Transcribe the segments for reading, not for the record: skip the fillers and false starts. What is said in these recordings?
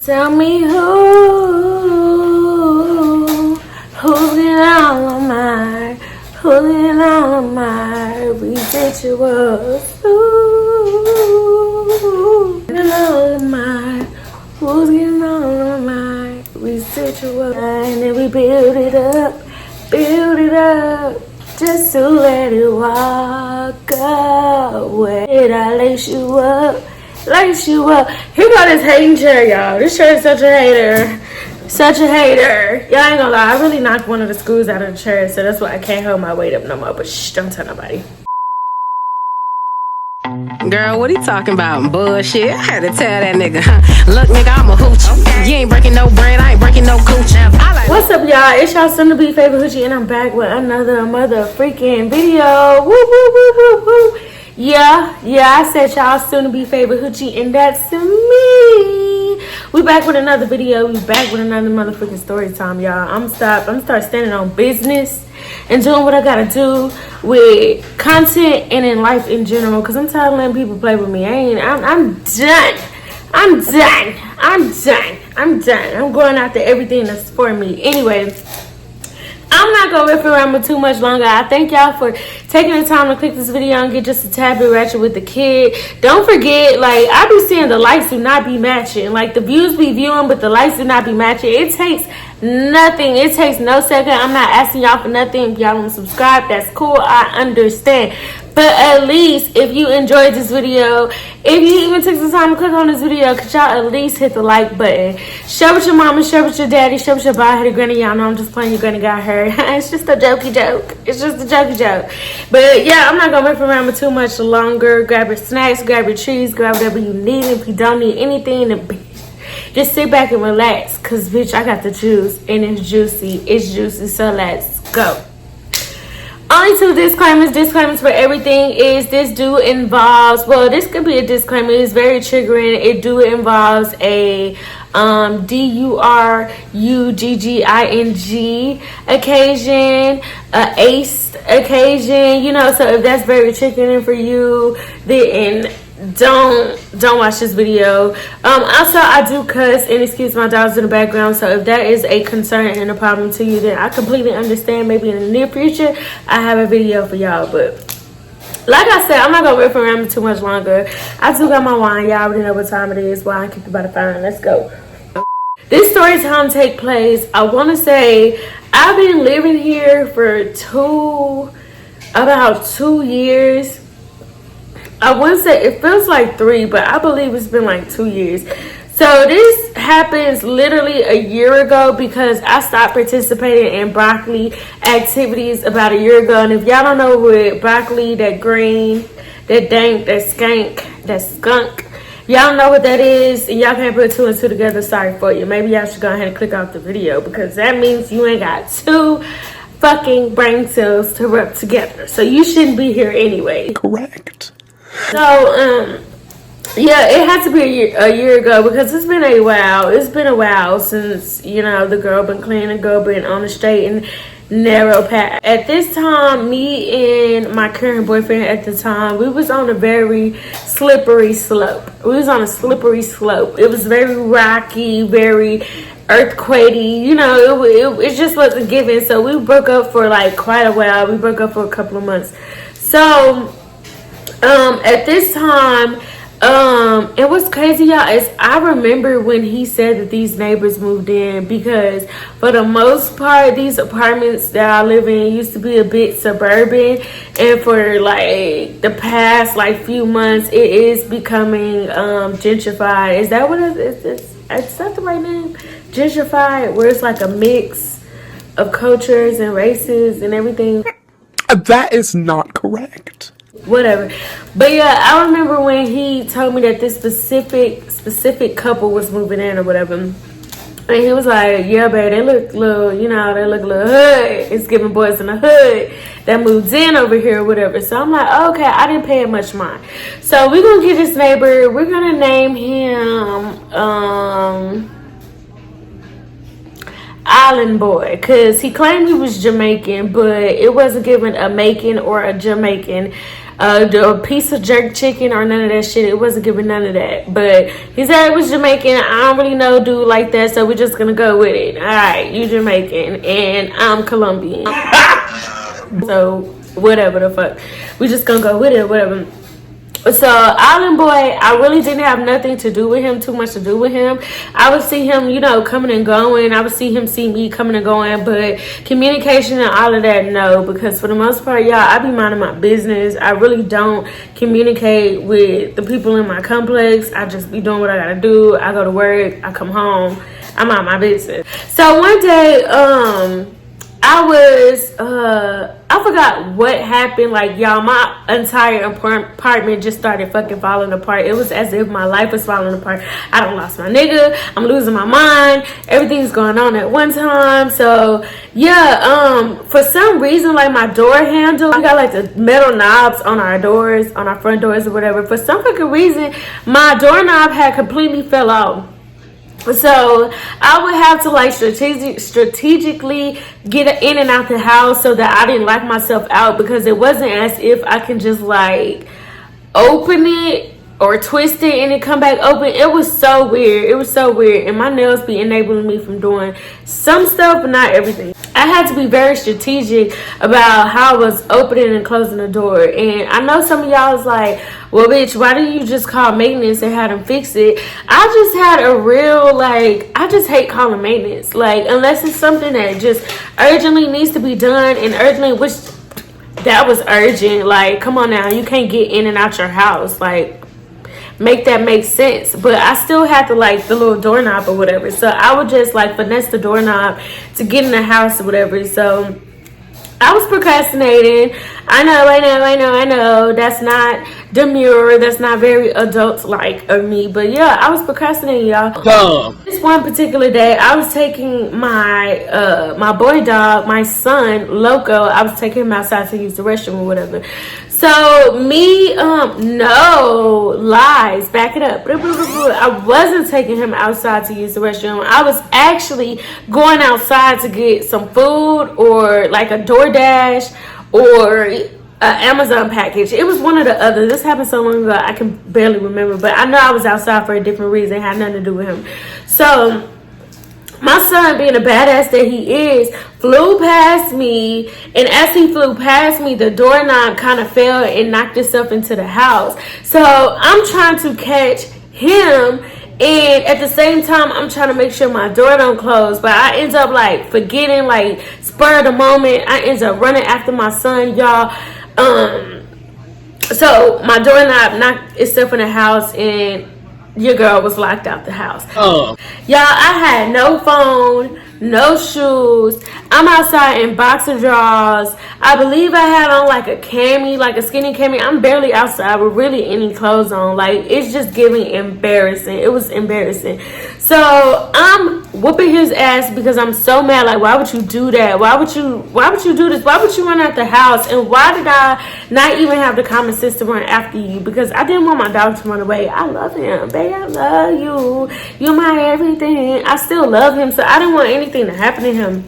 Tell me who's getting on my, who's getting on my residuals? Ooh, getting on my, who's getting on my residuals? And then we build it up, just to let it walk away. Did I lace you up? Lace you up. Here go this hating chair, y'all. This chair is such a hater. Such a hater. Y'all ain't gonna lie. I really knocked one of the screws out of the chair, so that's why I can't hold my weight up no more. But shh, don't tell nobody. Girl, what he talking about? Bullshit. I had to tell that nigga. Look, nigga, I'm a hooch. Okay. You ain't breaking no bread. I ain't breaking no cooch. What's up, y'all? It's y'all soon to be favorite hoochie, and I'm back with another mother freaking video. Woo, woo, woo, woo, woo. Yeah, I said y'all soon to be favorite hoochie, and that's me. We back with another video. We back with another motherfucking story time, y'all. I'm start standing on business and doing what I gotta do with content and in life in general, because I'm tired of letting people play with me. I'm done. I'm going after everything that's for me. Anyways, I'm not gonna riff around with too much longer. I thank y'all for taking the time to click this video and get just a tad bit ratchet with the kid. Don't forget, like, I be seeing the likes do not be matching. Like, the views be viewing, but the likes do not be matching. It takes nothing. It takes no second. I'm not asking y'all for nothing. If y'all want to subscribe, that's cool. I understand. But at least, if you enjoyed this video, if you even took the time to click on this video, could y'all at least hit the like button? Share with your mama, share with your daddy, share with your bald-headed granny. Y'all know I'm just playing. Your granny got her. It's just a jokey joke. It's just a jokey joke. But yeah, I'm not going to riff around with too much longer. Grab your snacks, grab your treats, grab whatever you need. If you don't need anything, just sit back and relax. Because, bitch, I got the juice. And it's juicy. It's juicy. So let's go. Only two disclaimers for everything is this involves, well, this could be a disclaimer. It's very triggering. It involves a DURUGGING occasion, a ACE occasion, you know. So if that's very triggering for you, then don't watch this video. Also, I do cuss, and excuse my dogs in the background, so if that is a concern and a problem to you, then I completely understand. Maybe in the near future I have a video for y'all. But like I said, I'm not gonna riff around too much longer. I do got my wine. Y'all already know what time it is. Wine kicked by the fire. Let's go. This story time take place, I want to say, I've been living here for about 2 years. I wouldn't say, it feels like 3, but I believe it's been like 2 years. So this happens literally a year ago because I stopped participating in broccoli activities about a year ago. And if y'all don't know what broccoli, that green, that dank, that skank, that skunk, y'all know what that is, and y'all can't put 2 and 2 together, sorry for you. Maybe y'all should go ahead and click off the video, because that means you ain't got 2 fucking brain cells to rub together. So you shouldn't be here anyway. Correct. So, yeah, it had to be a year ago, because it's been a while. It's been a while since, you know, the girl been clean, the girl been on the straight and narrow path. At this time, me and my current boyfriend at the time, we was on a very slippery slope. We was on a slippery slope. It was very rocky, very earthquakey, you know. It just wasn't given. So we broke up for like quite a while. We broke up for a couple of months. So at this time, and what's crazy, y'all, is I remember when he said that these neighbors moved in, because for the most part, these apartments that I live in used to be a bit suburban, and for like the past like few months, it is becoming gentrified. Is that what it is? Is that the right name? Gentrified, where it's like a mix of cultures and races and everything. That is not correct. Whatever. But yeah, I remember when he told me that this specific couple was moving in or whatever, and he was like, yeah, babe, they look little, you know, they look a little hood. It's giving boys in the hood that moved in over here or whatever. So I'm like, okay, I didn't pay it much mind. So we're gonna get this neighbor, we're gonna name him Island Boy, because he claimed he was Jamaican, but it wasn't given a Macon or a Jamaican a piece of jerk chicken or none of that shit. It wasn't giving none of that. But he said it was Jamaican. I don't really know dude like that, so we're just gonna go with it. Alright, you Jamaican and I'm Colombian. So whatever the fuck. We just gonna go with it, whatever. So Island Boy, I really didn't have nothing to do with him, too much to do with him. I would see him, you know, coming and going. I would see him see me coming and going. But communication and all of that, no. Because for the most part, y'all, I be minding my business. I really don't communicate with the people in my complex. I just be doing what I gotta do. I go to work. I come home. I'm out my business. So one day, I forgot what happened. Like, y'all, my entire apartment just started fucking falling apart. It was as if my life was falling apart. I done lost my nigga. I'm losing my mind. Everything's going on at one time. So, yeah, for some reason, like, my door handle, we got, like, the metal knobs on our doors, on our front doors or whatever. For some fucking reason, my doorknob had completely fell off. So I would have to like strategically get in and out the house so that I didn't lock myself out, because it wasn't as if I can just like open it or twist it and it come back open. It was so weird. It was so weird. And my nails be enabling me from doing some stuff, but not everything. I had to be very strategic about how I was opening and closing the door. And I know some of y'all is like, well, bitch, why didn't you just call maintenance and have them fix it? I just had a real, like, I just hate calling maintenance. Like, unless it's something that just urgently needs to be done and urgently, which that was urgent. Like, come on now, you can't get in and out your house. Like, make that make sense. But I still had to like the little doorknob or whatever, so I would just like finesse the doorknob to get in the house or whatever. So I was procrastinating. I know that's not demure, that's not very adult like of me, but yeah, I was procrastinating, y'all. This one particular day I was taking my my boy dog, my son Loco, I was taking him outside to use the restroom or whatever. So me, no lies, back it up. I wasn't taking him outside to use the restroom. I was actually going outside to get some food or like a DoorDash or an Amazon package. It was one of the other. This happened so long ago I can barely remember, but I know I was outside for a different reason. It had nothing to do with him. So my son, being a badass that he is, flew past me, and as he flew past me, the doorknob kind of fell and knocked itself into the house. So I'm trying to catch him, and at the same time, I'm trying to make sure my door don't close. But I end up like forgetting, like spur of the moment, I end up running after my son, y'all. So my doorknob knocked itself in the house, and your girl was locked out the house. Y'all, I had no phone, no shoes. I'm outside in boxer drawers. I believe I had on like a cami, like a skinny cami. I'm barely outside with really any clothes on. Like, it's just giving embarrassing. It was embarrassing. So I'm whooping his ass because I'm so mad. Like, why would you do that? Why would you do this? Why would you run out the house? And why did I not even have the common sense to run after you? Because I didn't want my dog to run away. I love him, baby. I love you. You're my everything. I still love him, so I didn't want anything to happen to him.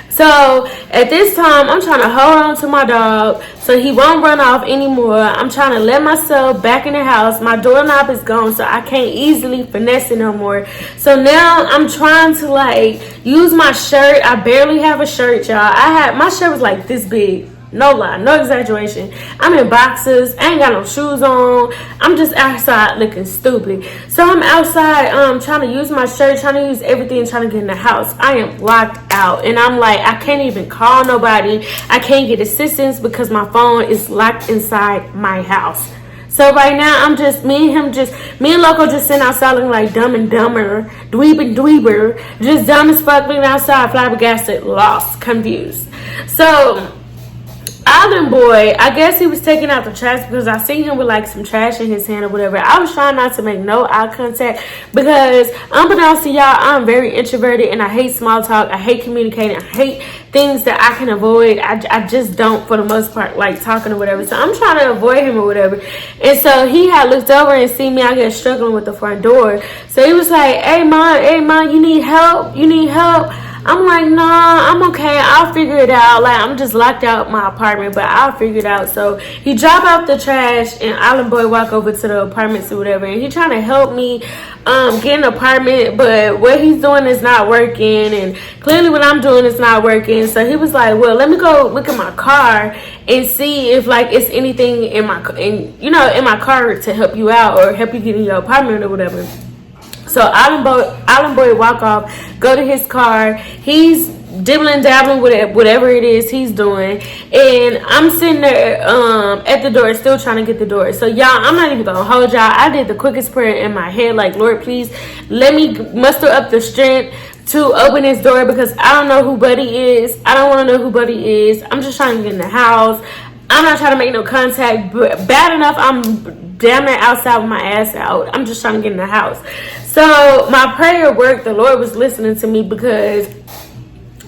So at this time, I'm trying to hold on to my dog so he won't run off anymore. I'm trying to let myself back in the house. My doorknob is gone, so I can't easily finesse it no more. So now I'm trying to like use my shirt. I barely have a shirt, y'all. My shirt was like this big. No lie, no exaggeration. I'm in boxers, I ain't got no shoes on. I'm just outside looking stupid. So I'm outside trying to use my shirt, trying to use everything, trying to get in the house. I am locked out, and I'm like, I can't even call nobody. I can't get assistance because my phone is locked inside my house. So right now, I'm just, me and Loco just sitting outside looking like Dumb and Dumber, dweeber, just dumb as fuck, looking outside, flabbergasted, lost, confused. So Island Boy, I guess he was taking out the trash because I seen him with like some trash in his hand or whatever. I was trying not to make no eye contact because unbeknownst to y'all, I'm very introverted and I hate small talk. I hate communicating. I hate things that I can avoid. I just don't, for the most part, like talking or whatever. So I'm trying to avoid him or whatever. And so he had looked over and seen me, I guess, struggling with the front door. So he was like, hey, mom, you need help? You need help? I'm like, nah, I'm okay. I'll figure it out. Like, I'm just locked out my apartment, but I'll figure it out. So he drop out the trash, and Island Boy walk over to the apartments or whatever, and he trying to help me get an apartment, but what he's doing is not working, and clearly what I'm doing is not working. So he was like, well, let me go look at my car and see if like it's anything in my car to help you out or help you get in your apartment or whatever. So Island Boy walk off, go to his car. He's dibbling dabbling with whatever it is he's doing, and I'm sitting there at the door still trying to get the door. So y'all, I'm not even gonna hold y'all. I did the quickest prayer in my head, like, Lord, please let me muster up the strength to open this door, because I don't know who Buddy is. I don't want to know who Buddy is. I'm just trying to get in the house. I'm not trying to make no contact, but bad enough I'm damn near outside with my ass out. I'm just trying to get in the house. So my prayer worked. The Lord was listening to me, because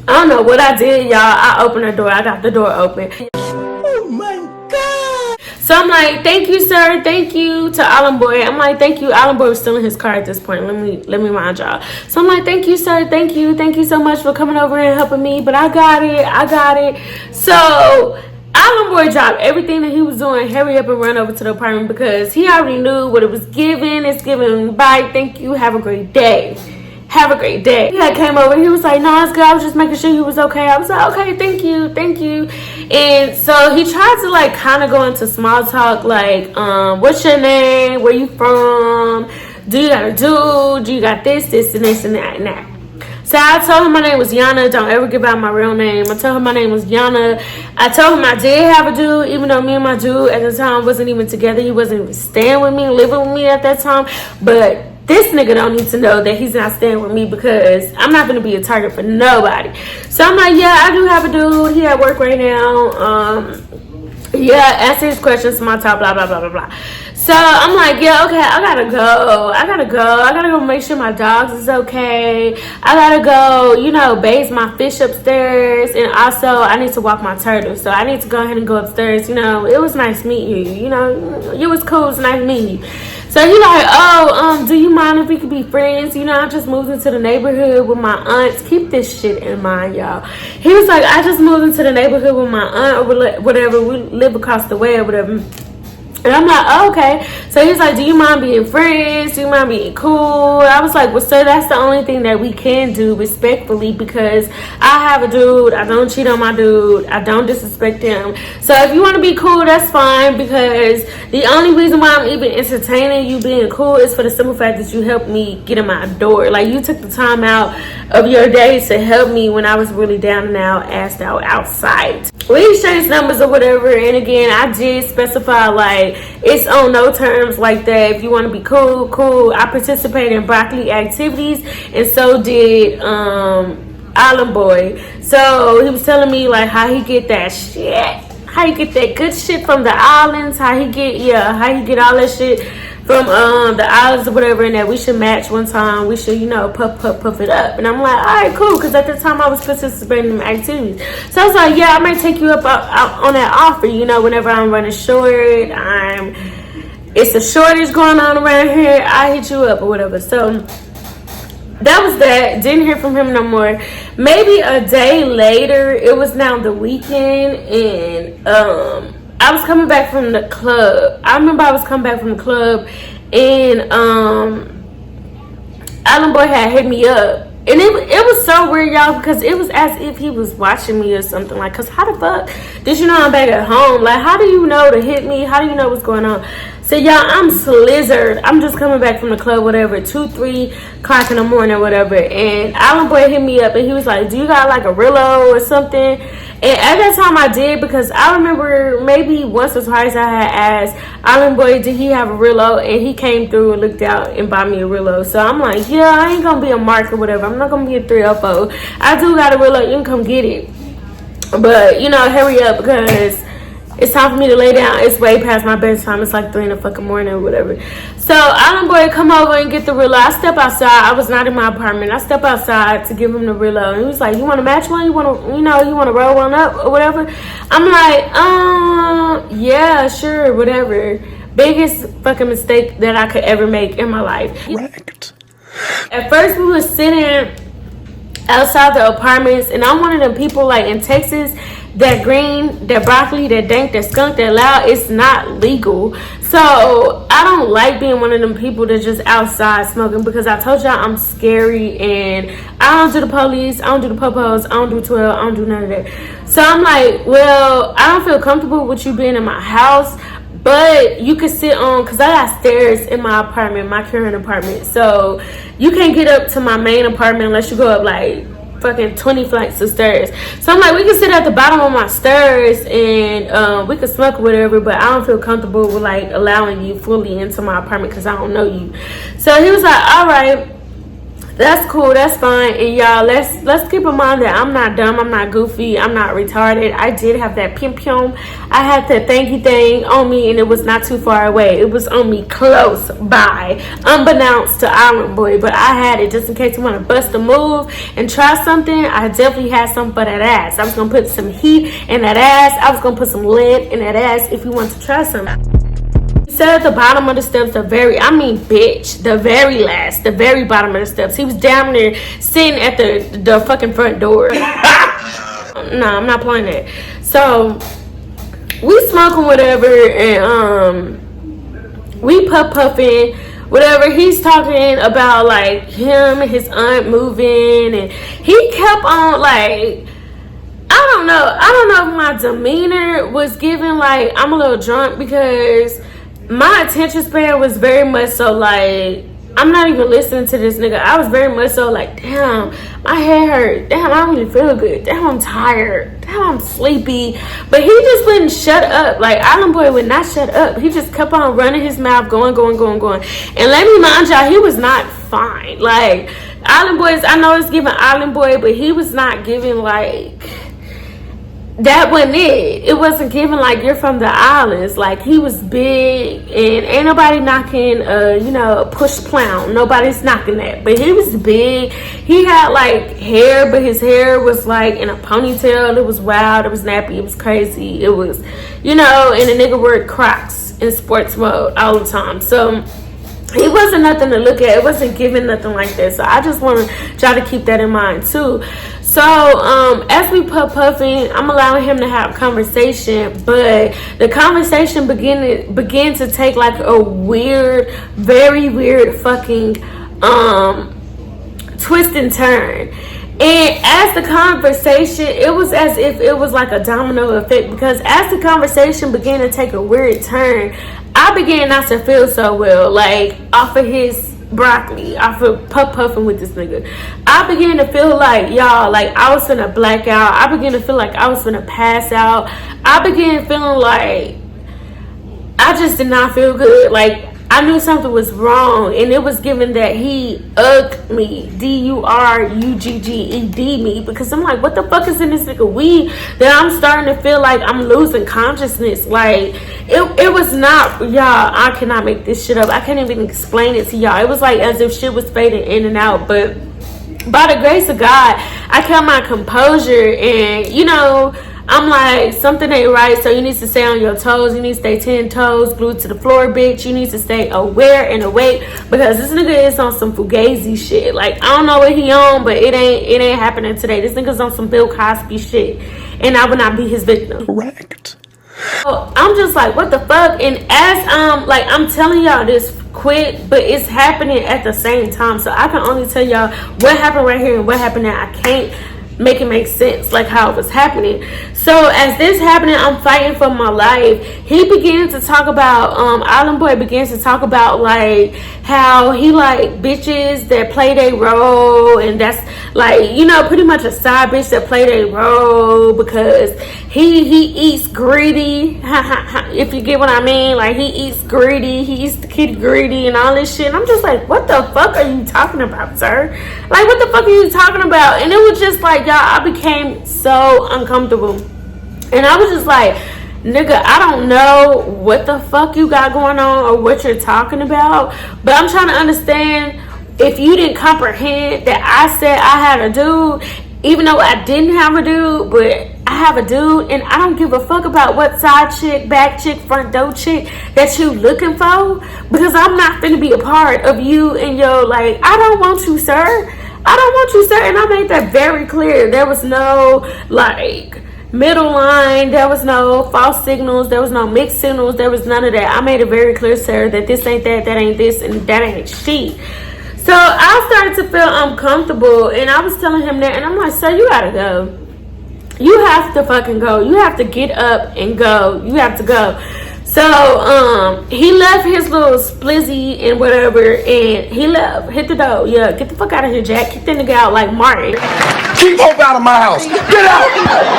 I don't know what I did, y'all. I opened the door. I got the door open. Oh my God. So I'm like, thank you, sir. Thank you to Island Boy. I'm like, thank you. Island Boy was still in his car at this point. Let me remind y'all. So I'm like, thank you, sir. Thank you. Thank you so much for coming over and helping me. But I got it. So Island Boy dropped everything that he was doing, hurry up and run over to the apartment, because he already knew what it was giving. It's giving, bye, thank you, have a great day. Have a great day. He like came over, he was like, no, it's good, I was just making sure you was okay. I was like, okay, thank you. And so he tried to like kind of go into small talk, like, what's your name, where you from, do you got a dude, do you got this and this and that and that. So I told him my name was Yana. Don't ever give out my real name. I told him my name was Yana. I told him I did have a dude, even though me and my dude at the time wasn't even together. He wasn't even staying with me, living with me at that time. But this nigga don't need to know that he's not staying with me, because I'm not going to be a target for nobody. So I'm like, yeah, I do have a dude. He at work right now. Yeah, answer his questions, small talk, blah, blah, blah, blah, blah. So I'm like, yeah, okay, I gotta go make sure my dogs is okay. I gotta go, bathe my fish upstairs, and also I need to walk my turtle. So I need to go ahead and go upstairs. It was nice meeting you. It was cool. It was nice meeting you. So he like, do you mind if we could be friends? I just moved into the neighborhood with my aunts. Keep this shit in mind, y'all. He was like, I just moved into the neighborhood with my aunt or whatever. We live across the way or whatever. And I'm like, oh, okay. So he's like, do you mind being friends? Do you mind being cool? I was like, well, sir, that's the only thing that we can do respectfully, because I have a dude. I don't cheat on my dude. I don't disrespect him. So if you want to be cool, that's fine, because the only reason why I'm even entertaining you being cool is for the simple fact that you helped me get in my door. Like, you took the time out of your day to help me when I was really down and out, assed out, outside. We exchanged numbers or whatever, and again, I did specify, like, it's on no terms like that. If you want to be cool. I participated in broccoli activities, and so did Island Boy. So he was telling me like how he get that shit, how he get that good shit from the islands, how he get all that shit from the islands or whatever, and that we should match one time. We should, puff it up. And I'm like, all right, cool, because at the time I was participating in activities. So I was like, yeah, I might take you up on that offer. Whenever I'm running short, it's a shortage going on around here, I hit you up or whatever. So that was that. Didn't hear from him no more. Maybe a day later, it was now the weekend, and I was coming back from the club. I remember I was coming back from the club, and Island Boy had hit me up. And it was so weird, y'all, because it was as if he was watching me or something. Like, because how the fuck did you know I'm back at home? Like, how do you know to hit me? How do you know what's going on? So, y'all, I'm slizzard. I'm just coming back from the club, whatever, 2-3 o'clock in the morning or whatever. And Island Boy hit me up, and he was like, do you got, like, a Rillo or something? And at that time I did, because I remember maybe once or twice I had asked Island Boy, did he have a Rillo? And he came through and looked out and bought me a Rillo. So I'm like, yeah, I ain't gonna be a mark or whatever. I'm not gonna be a 304. I do got a Rillo. You can come get it. But, hurry up, because it's time for me to lay down. It's way past my bedtime. It's like 3 in the fucking morning or whatever. So Island Boy come over and get the Rillo. I step outside. I was not in my apartment. I step outside to give him the Rillo, and he was like, you want to match one? You want to roll one up or whatever? I'm like, yeah, sure, whatever. Biggest fucking mistake that I could ever make in my life. Correct. At first we was sitting outside the apartments, and I'm one of them people like in Texas, that green, that broccoli, that dank, that skunk, that loud, it's not legal. So I don't like being one of them people that just outside smoking, because I told y'all I'm scary and I don't do the police, I don't do the popos, I don't do 12, I don't do none of that. So I'm like, well, I don't feel comfortable with you being in my house, but you can sit on, because I got stairs in my apartment, my current apartment. So you can't get up to my main apartment unless you go up like fucking 20 flights of stairs. So I'm like, we can sit at the bottom of my stairs and we can smoke or whatever, but I don't feel comfortable with like allowing you fully into my apartment because I don't know you. So he was like, all right, that's cool, that's fine. And y'all, let's keep in mind that I'm not dumb, I'm not goofy, I'm not retarded. I did have that pimpum. I had that thanky thing on me, and it was not too far away. It was on me close by, unbeknownst to Island Boy, but I had it just in case you want to bust a move and try something. I definitely had something for that ass. I was gonna put some heat in that ass. I was gonna put some lead in that ass if you want to try something. At the bottom of the steps, the very last, the very bottom of the steps. He was down there sitting at the fucking front door. No, I'm not playing that. So we smoking whatever, and we puffing whatever. He's talking about like him and his aunt moving, and he kept on like, I don't know if my demeanor was giving like I'm a little drunk, because my attention span was very much so like, I'm not even listening to this nigga. I was very much so like, damn, my head hurt. Damn, I don't even feel good. Damn, I'm tired. Damn, I'm sleepy. But he just wouldn't shut up. Like, Island Boy would not shut up. He just kept on running his mouth, going. And let me mind y'all, he was not fine. Like, Island Boys, I know it's giving Island Boy, but he was not giving like, that wasn't it. It wasn't giving like you're from the islands. Like, he was big, and ain't nobody knocking push clown. Nobody's knocking that. But he was big. He had like hair, but his hair was like in a ponytail. It was wild, it was nappy, it was crazy. It was, and the nigga wore Crocs in sports mode all the time. So he wasn't nothing to look at. It wasn't giving nothing like that. So I just want to try to keep that in mind too. So as we puffing, I'm allowing him to have conversation, but the conversation began to take like a weird, very weird fucking twist and turn. And as the conversation, it was as if it was like a domino effect, because as the conversation began to take a weird turn, I began not to feel so well, like off of his broccoli, off of puffing with this nigga. I began to feel like, y'all, like I was finna black out. I began to feel like I was finna pass out. I began feeling like I just did not feel good. Like, I knew something was wrong, and it was given that he ugged me, DURUGGED me, because I'm like, what the fuck is in this nigga weed that I'm starting to feel like I'm losing consciousness? Like, it was not, y'all, I cannot make this shit up. I can't even explain it to y'all. It was like as if shit was fading in and out, but by the grace of God, I kept my composure, and I'm like, something ain't right, so you need to stay on your toes. You need to stay 10 toes glued to the floor, bitch. You need to stay aware and awake, because this nigga is on some fugazi shit. Like, I don't know what he on, but it ain't happening today. This nigga's on some Bill Cosby shit, and I would not be his victim. Correct. So I'm just like, what the fuck? And as I'm telling y'all this quick, but it's happening at the same time, so I can only tell y'all what happened right here and what happened there. I can't make it make sense like how it was happening. So as this happening, I'm fighting for my life. He began to talk about Island Boy begins to talk about like how he like bitches that play their role, and that's like, pretty much a side bitch that play their role, because he eats greedy. If you get what I mean, like he eats greedy, he eats the kitty greedy and all this shit. And I'm just like, what the fuck are you talking about, sir? Like, what the fuck are you talking about? And it was just like, y'all, I became so uncomfortable, and I was just like, nigga, I don't know what the fuck you got going on or what you're talking about, but I'm trying to understand if you didn't comprehend that I said I had a dude, even though I didn't have a dude, but I have a dude, and I don't give a fuck about what side chick, back chick, front door chick that you looking for, because I'm not finna be a part of you and your, like, I don't want you, sir. I don't want you, sir. And I made that very clear. There was no, like, middle line. There was no false signals. There was no mixed signals. There was none of that. I made it very clear, sir, that this ain't that, that ain't this, and that ain't shit. So I started to feel uncomfortable, and I was telling him that, and I'm like, sir, you gotta go. You have to fucking go. You have to get up and go. You have to go. So he left his little splizzy and whatever, and he left, hit the door. Yeah, get the fuck out of here, Jack. Kick that nigga out like Martin. Keep hope out of my house. Get out!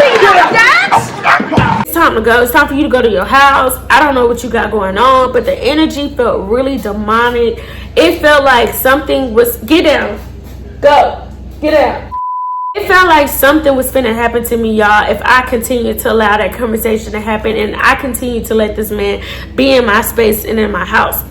Get out! It's time to go. It's time for you to go to your house. I don't know what you got going on, but the energy felt really demonic. It felt like something was, get down, go, get out. It felt like something was finna happen to me, y'all, if I continued to allow that conversation to happen and I continued to let this man be in my space and in my house.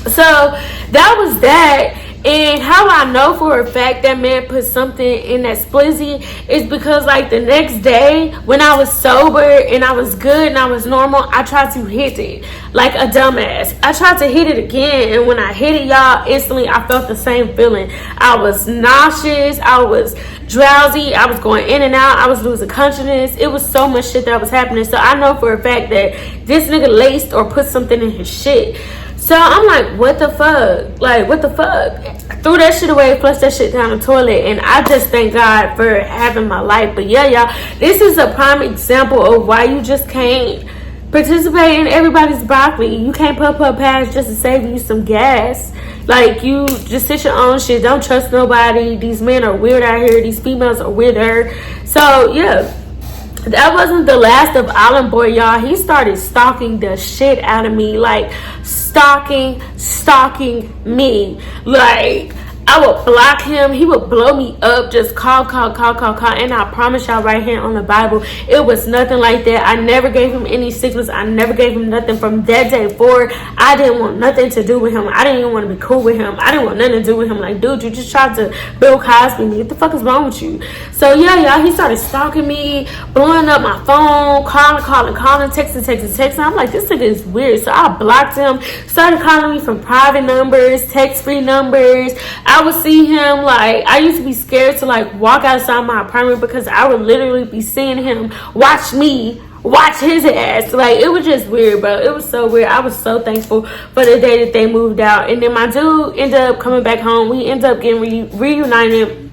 So that was that. And how I know for a fact that man put something in that splizzy is because, like, the next day when I was sober and I was good and I was normal, I tried to hit it like a dumbass. I tried to hit it again, and when I hit it, y'all, instantly I felt the same feeling. I was nauseous, I was drowsy, I was going in and out, I was losing consciousness. It was so much shit that was happening. So I know for a fact that this nigga laced or put something in his shit. So I'm like, what the fuck? Like, what the fuck? I threw that shit away, flushed that shit down the toilet, and I just thank God for having my life. But yeah, y'all, this is a prime example of why you just can't participate in everybody's broccoli. You can't put past just to save you some gas. Like, you just sit your own shit. Don't trust nobody. These men are weird out here. These females are weirder. So yeah. That wasn't the last of Island Boy, y'all. He started stalking the shit out of me. Like, stalking me. Like, I would block him. He would blow me up. Just call. And I promise y'all right here on the Bible, it was nothing like that. I never gave him any sickness. I never gave him nothing from that day forward. I didn't want nothing to do with him. I didn't even want to be cool with him. I didn't want nothing to do with him. Like, dude, you just tried to Bill Cosby me. What the fuck is wrong with you? So, yeah, y'all, he started stalking me, blowing up my phone, calling, texting. I'm like, this nigga is weird. So I blocked him, started calling me from private numbers, text-free numbers. I would see him, like, I used to be scared to, like, walk outside my apartment because I would literally be seeing him watch me watch his ass. Like, it was just weird, bro. It was so weird. I was so thankful for the day that they moved out. And then my dude ended up coming back home. We ended up getting reunited.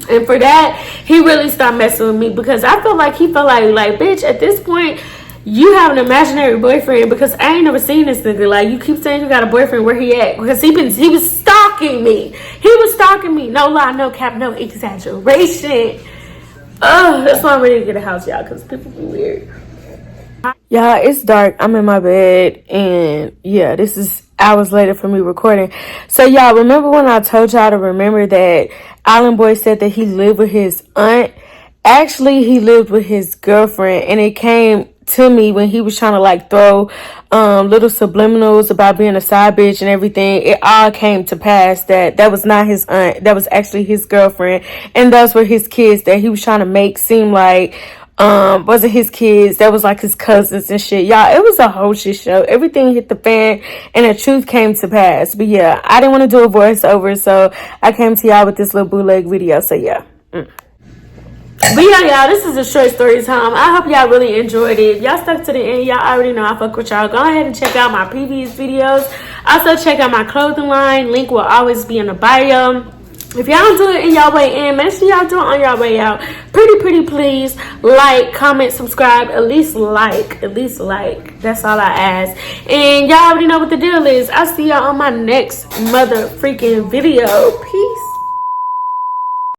And for that, he really stopped messing with me because I felt like he felt like, bitch, at this point, you have an imaginary boyfriend because I ain't never seen this nigga. Like, you keep saying you got a boyfriend, where he at? Because he was stalking me. He was stalking me. No lie, no cap, no exaggeration. Oh, that's why I'm ready to get a house, y'all, because people be weird. Y'all, it's dark. I'm in my bed, and yeah, this is hours later for me recording. So y'all, remember when I told y'all to remember that Island Boy said that he lived with his aunt? Actually, he lived with his girlfriend, and it came to me when he was trying to, like, throw little subliminals about being a side bitch and everything. It all came to pass that was not his aunt. That was actually his girlfriend, and those were his kids that he was trying to make seem like wasn't his kids. That was like his cousins and shit. Y'all, it was a whole shit show. Everything hit the fan and the truth came to pass. But yeah, I didn't want to do a voiceover, so I came to y'all with this little bootleg video. So yeah. But yeah, y'all, this is a short story time. I hope y'all really enjoyed it. If y'all stuck to the end, y'all already know I fuck with y'all. Go ahead and check out my previous videos. Also, check out my clothing line. Link will always be in the bio. If y'all don't do it in y'all way in, make sure y'all do it on y'all way out. Pretty please. Like, comment, subscribe. At least like. That's all I ask. And y'all already know what the deal is. I'll see y'all on my next mother freaking video. Peace.